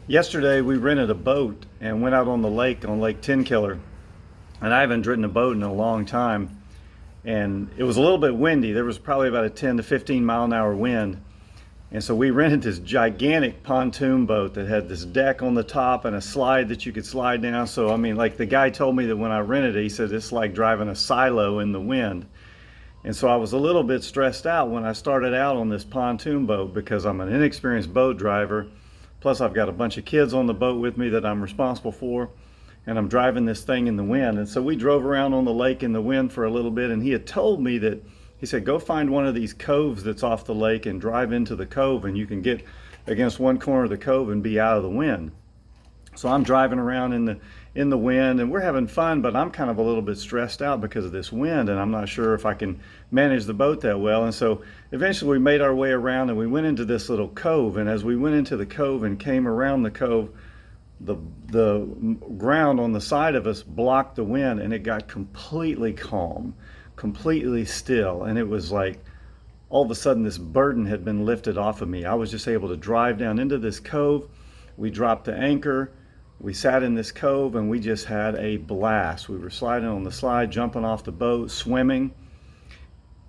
Yesterday we rented a boat and went out on the lake, on Lake Tenkiller, and I haven't ridden a boat in a long time. And it was a little bit windy. There was probably about a 10 to 15 mile an hour wind. And so we rented this gigantic pontoon boat that had this deck on the top and a slide that you could slide down. So I mean, like, the guy told me that when I rented it, he said it's like driving a silo in the wind. And so I was a little bit stressed out when I started out on this pontoon boat because I'm an inexperienced boat driver. Plus I've got a bunch of kids on the boat with me that I'm responsible for, and I'm driving this thing in the wind. And so we drove around on the lake in the wind for a little bit, and he had told me that, he said, go find one of these coves that's off the lake and drive into the cove, and you can get against one corner of the cove and be out of the wind. So I'm driving around in the wind, and we're having fun, but I'm kind of a little bit stressed out because of this wind, and I'm not sure if I can manage the boat that well. And so eventually we made our way around and we went into this little cove. And as we went into the cove and came around the cove, the ground on the side of us blocked the wind, and it got completely calm, completely still. And it was like all of a sudden this burden had been lifted off of me. I was just able to drive down into this cove. We dropped the anchor. We sat in this cove and we just had a blast. We were sliding on the slide, jumping off the boat, swimming.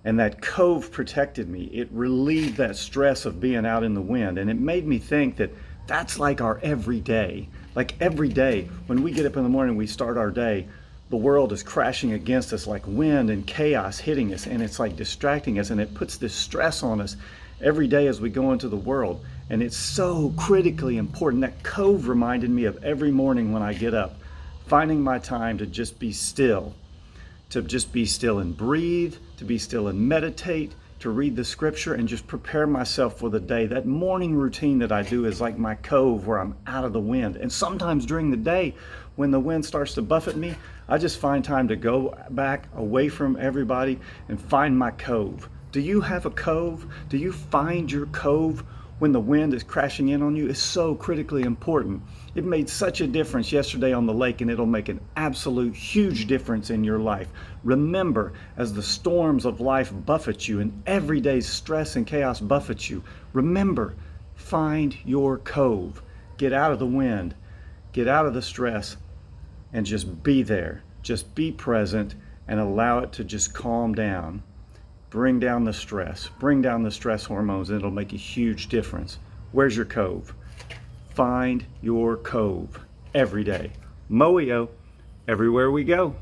And that cove protected me. It relieved that stress of being out in the wind. And it made me think that that's like our everyday. Like every day when we get up in the morning, we start our day, the world is crashing against us like wind and chaos hitting us, and it's like distracting us, and it puts this stress on us every day as we go into the world. And it's so critically important. That cove reminded me of every morning when I get up, finding my time to just be still, and breathe, to be still and meditate, to read the scripture and just prepare myself for the day. That morning routine that I do is like my cove where I'm out of the wind. And sometimes during the day when the wind starts to buffet me, I just find time to go back away from everybody and find my cove. Do you have a cove? Do you find your cove when the wind is crashing in on you? It's so critically important. It made such a difference yesterday on the lake, and it'll make an absolute huge difference in your life. Remember, as the storms of life buffet you and everyday stress and chaos buffet you, remember, find your cove. Get out of the wind, get out of the stress, and just be there. Just be present and allow it to just calm down. Bring down the stress hormones, and it'll make a huge difference. Where's your cove? Find your cove every day. Moio, everywhere we go.